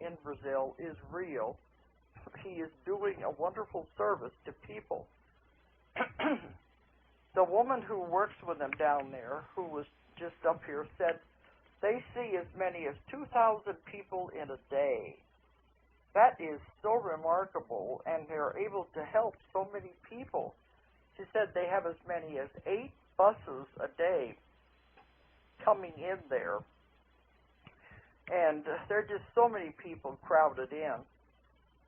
in Brazil is real. He is doing a wonderful service to people. The woman who works with him down there, who was just up here, said they see as many as 2,000 people in a day. That is so remarkable, and they're able to help so many people. She said they have as many as 8 buses a day coming in there. And there are just so many people crowded in.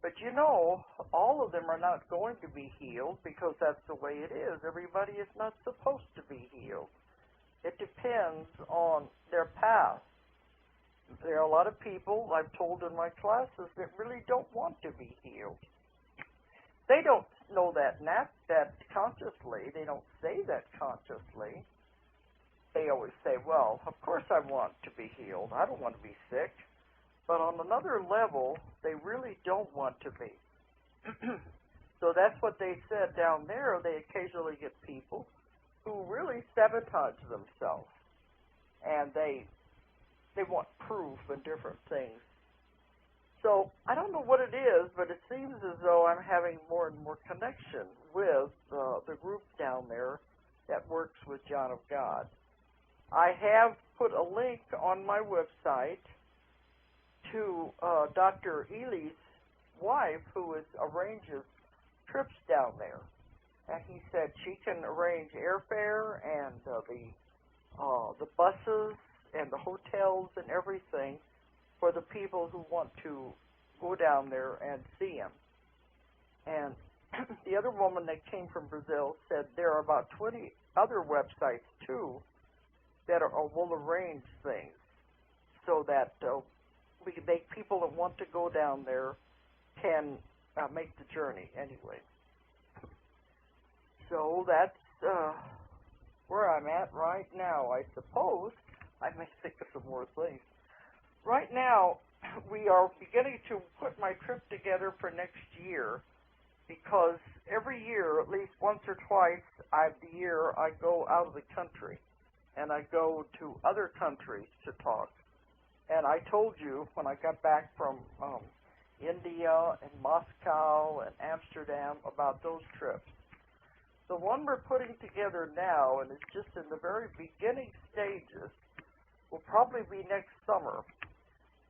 But you know, all of them are not going to be healed because that's the way it is. Everybody is not supposed to be healed. It depends on their path. There are a lot of people, I've told in my classes, that really don't want to be healed. They don't know that consciously. They don't say that consciously. They always say, well, of course I want to be healed. I don't want to be sick. But on another level, they really don't want to be. So that's what they said down there. They occasionally get people who really sabotage themselves. And they want proof and different things. So I don't know what it is, but it seems as though I'm having more and more connection with the group down there that works with John of God. I have put a link on my website to Dr. Ely's wife, who arranges trips down there. And he said she can arrange airfare and the buses and the hotels and everything for the people who want to go down there and see him. And the other woman that came from Brazil said there are about 20 other websites, too, that will arrange things so that we can make people that want to go down there can make the journey anyway. So that's where I'm at right now. I suppose I may think of some more things. Right now, we are beginning to put my trip together for next year because every year, at least once or twice the year, I go out of the country and I go to other countries to talk. And I told you when I got back from India and Moscow and Amsterdam about those trips. The one we're putting together now, and it's just in the very beginning stages, will probably be next summer.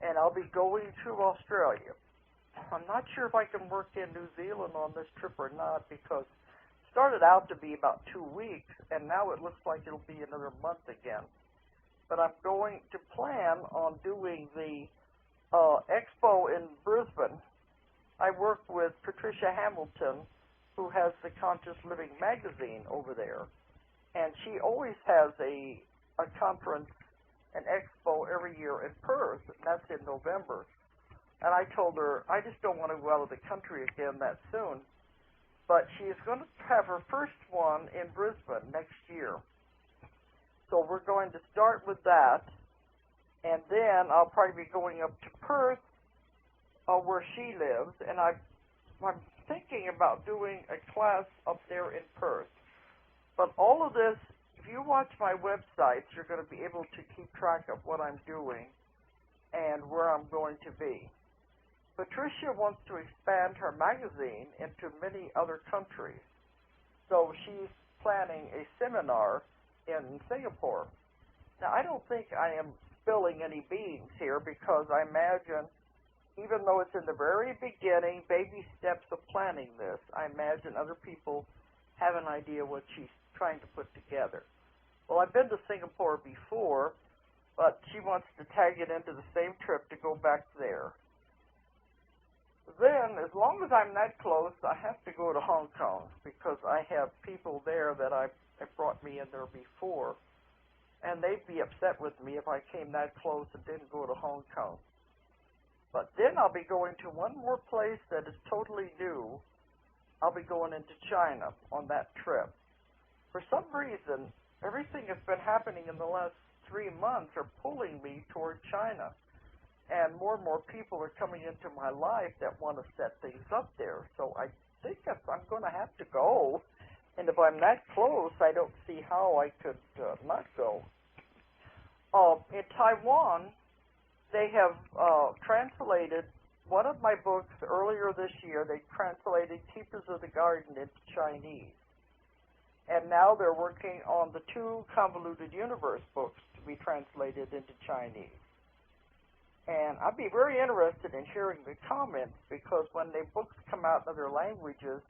And I'll be going to Australia. I'm not sure if I can work in New Zealand on this trip or not because it started out to be about 2 weeks, and now it looks like it'll be another month again. But I'm going to plan on doing the expo in Brisbane. I work with Patricia Hamilton, who has the Conscious Living magazine over there, and she always has a conference, an expo every year in Perth, and that's in November. And I told her, I just don't want to go out of the country again that soon. But she is going to have her first one in Brisbane next year. So we're going to start with that, and then I'll probably be going up to Perth, where she lives, and I'm thinking about doing a class up there in Perth. But all of this, if you watch my websites, you're going to be able to keep track of what I'm doing and where I'm going to be. Patricia wants to expand her magazine into many other countries. So she's planning a seminar in Singapore. Now, I don't think I am spilling any beans here because I imagine, even though it's in the very beginning, baby steps of planning this, I imagine other people have an idea what she's trying to put together. Well, I've been to Singapore before, but she wants to tag it into the same trip to go back there. Then, as long as I'm that close, I have to go to Hong Kong because I have people there that have brought me in there before, and they'd be upset with me if I came that close and didn't go to Hong Kong. But then I'll be going to one more place that is totally new. I'll be going into China on that trip. For some reason, everything that's been happening in the last 3 months are pulling me toward China. And more people are coming into my life that want to set things up there. So I think I'm going to have to go. And if I'm that close, I don't see how I could not go. In Taiwan, they have translated one of my books earlier this year. They translated Keepers of the Garden into Chinese. And now they're working on the 2 Convoluted Universe books to be translated into Chinese. And I'd be very interested in hearing the comments, because when the books come out in other languages,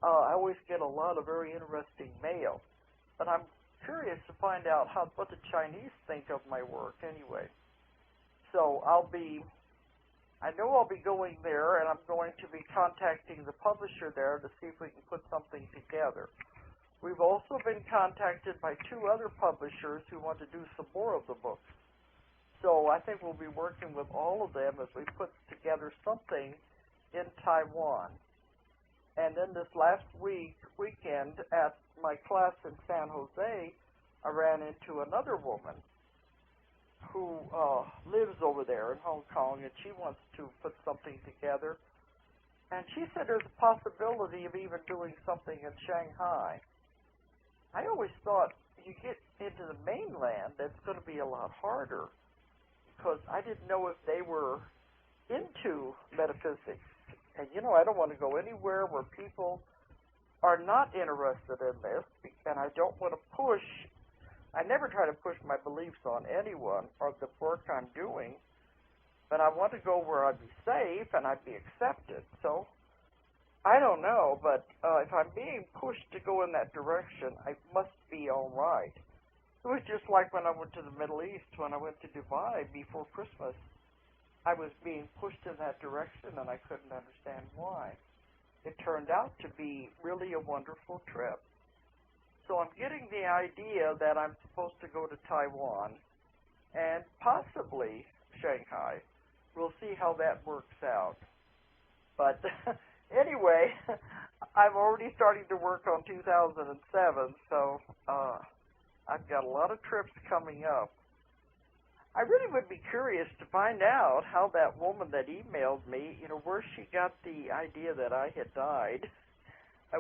I always get a lot of very interesting mail. But I'm curious to find out what the Chinese think of my work anyway. So I know I'll be going there, and I'm going to be contacting the publisher there to see if we can put something together. We've also been contacted by 2 other publishers who want to do some more of the books. So I think we'll be working with all of them as we put together something in Taiwan. And then this last weekend at my class in San Jose, I ran into another woman who lives over there in Hong Kong, and she wants to put something together. And she said there's a possibility of even doing something in Shanghai. I always thought you get into the mainland, that's going to be a lot harder, because I didn't know if they were into metaphysics. And, I don't want to go anywhere where people are not interested in this, and I don't want to push. I never try to push my beliefs on anyone or the work I'm doing, but I want to go where I'd be safe and I'd be accepted. So I don't know, but if I'm being pushed to go in that direction, I must be all right. It was just like when I went to the Middle East, when I went to Dubai before Christmas. I was being pushed in that direction, and I couldn't understand why. It turned out to be really a wonderful trip. So I'm getting the idea that I'm supposed to go to Taiwan and possibly Shanghai. We'll see how that works out. But anyway, I'm already starting to work on 2007, so I've got a lot of trips coming up. I really would be curious to find out how that woman that emailed me, where she got the idea that I had died. I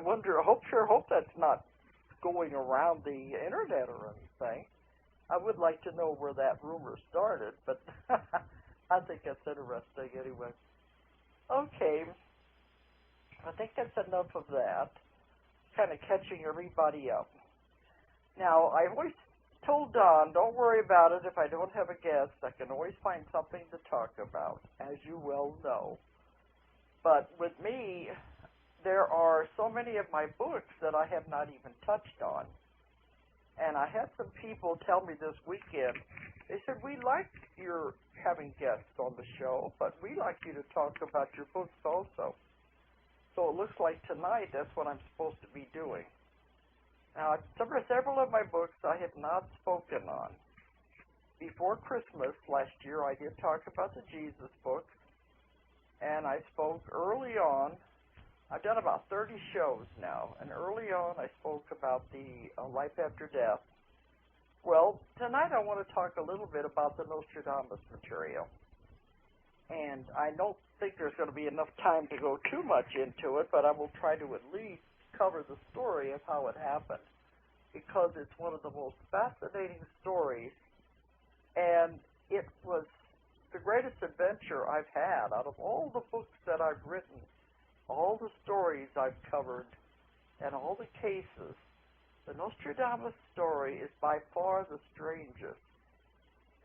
sure hope that's not going around the internet or anything. I would like to know where that rumor started, but I think that's interesting anyway. Okay, I think that's enough of that. Kind of catching everybody up. Now, I always told Don, don't worry about it if I don't have a guest. I can always find something to talk about, as you well know. But with me, there are so many of my books that I have not even touched on. And I had some people tell me this weekend, they said, we like your having guests on the show, but we like you to talk about your books also. So it looks like tonight that's what I'm supposed to be doing. Now, several of my books I have not spoken on. Before Christmas last year, I did talk about the Jesus books, and I spoke early on. I've done about 30 shows now, and early on I spoke about the life after death. Well, tonight I want to talk a little bit about the Nostradamus material. And I don't think there's going to be enough time to go too much into it, but I will try to at least cover the story of how it happened, because it's one of the most fascinating stories, and it was the greatest adventure I've had. Out of all the books that I've written, all the stories I've covered, and all the cases, the Nostradamus story is by far the strangest,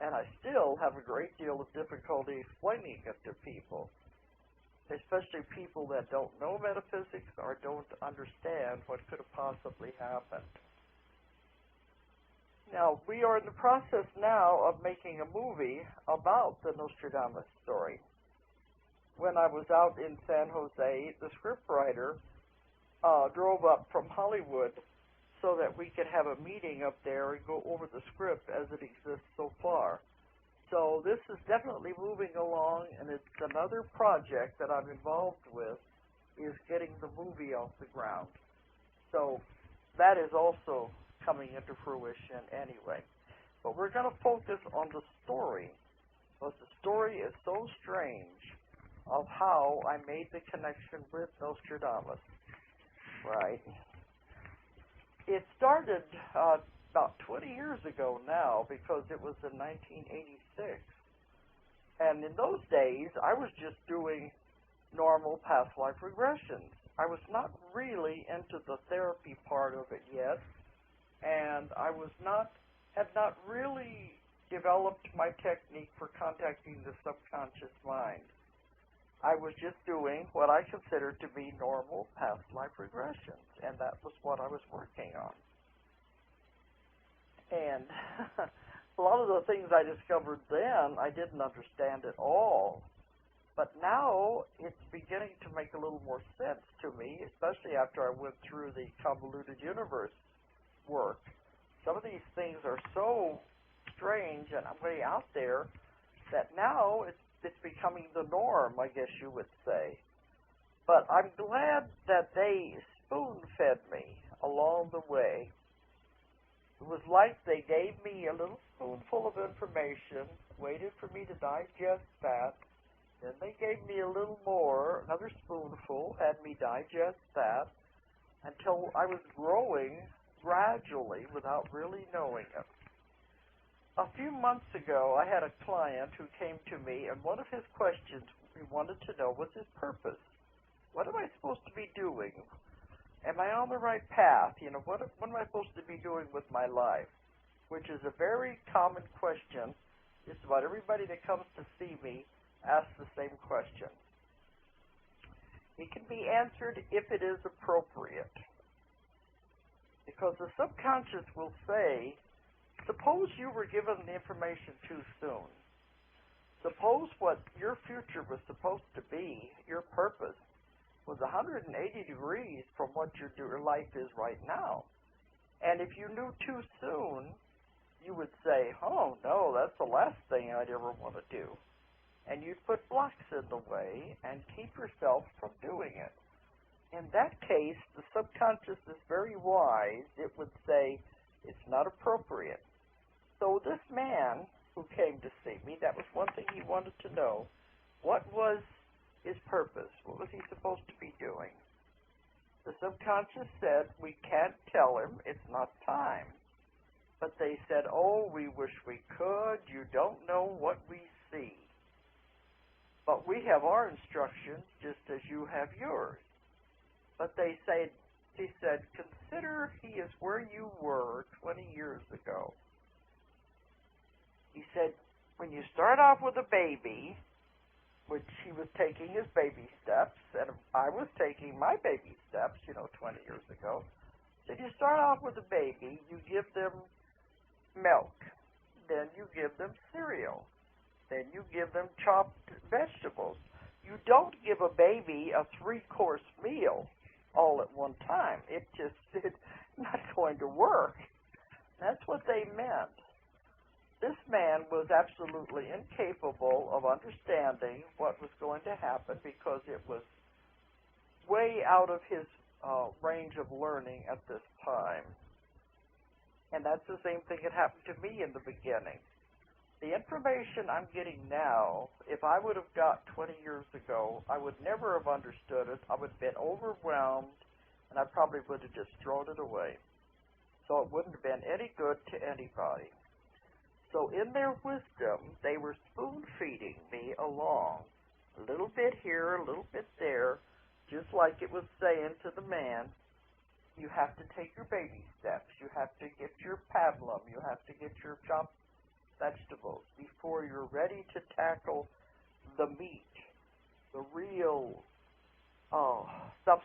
and I still have a great deal of difficulty explaining it to people, especially people that don't know metaphysics or don't understand what could have possibly happened. Now, we are in the process now of making a movie about the Nostradamus story. When I was out in San Jose, the scriptwriter drove up from Hollywood so that we could have a meeting up there and go over the script as it exists so far. So this is definitely moving along, and it's another project that I'm involved with, is getting the movie off the ground. So that is also coming into fruition anyway. But we're going to focus on the story, because the story is so strange of how I made the connection with Nostradamus. Right. It started about 20 years ago now, because it was in 1986 And in those days, I was just doing normal past life regressions. I was not really into the therapy part of it yet, and I had not really developed my technique for contacting the subconscious mind. I was just doing what I considered to be normal past life regressions, and that was what I was working on. And a lot of the things I discovered then, I didn't understand at all. But now it's beginning to make a little more sense to me, especially after I went through the convoluted universe work. Some of these things are so strange and way out there that now it's becoming the norm, I guess you would say. But I'm glad that they spoon-fed me along the way. It was like they gave me a little spoonful of information, waited for me to digest that. Then they gave me a little more, another spoonful, had me digest that, until I was growing gradually without really knowing it. A few months ago, I had a client who came to me, and one of his questions he wanted to know was his purpose. What am I supposed to be doing? Am I on the right path? What am I supposed to be doing with my life? Which is a very common question. Just about everybody that comes to see me asks the same question. It can be answered if it is appropriate. Because the subconscious will say, suppose you were given the information too soon. Suppose what your future was supposed to be, your purpose, was 180 degrees from what your life is right now. And if you knew too soon, you would say, oh, no, that's the last thing I'd ever want to do. And you'd put blocks in the way and keep yourself from doing it. In that case, the subconscious is very wise. It would say, it's not appropriate. So this man who came to see me, that was one thing he wanted to know. What was his purpose? What was he supposed to be doing? The subconscious said, we can't tell him, it's not time. But they said, oh, we wish we could. You don't know what we see. But we have our instructions just as you have yours. But he said, consider he is where you were 20 years ago. He said, when you start off with a baby, which he was taking his baby steps, and I was taking my baby steps, 20 years ago. So you start off with a baby, you give them milk, then you give them cereal, then you give them chopped vegetables. You don't give a baby a 3-course meal all at one time. It's not going to work. That's what they meant. This man was absolutely incapable of understanding what was going to happen because it was way out of his range of learning at this time. And that's the same thing that happened to me in the beginning. The information I'm getting now, if I would have got 20 years ago, I would never have understood it. I would have been overwhelmed, and I probably would have just thrown it away. So it wouldn't have been any good to anybody. So in their wisdom, they were spoon-feeding me along, a little bit here, a little bit there, just like it was saying to the man, you have to take your baby steps, you have to get your pablum, you have to get your chopped vegetables before you're ready to tackle the meat, the real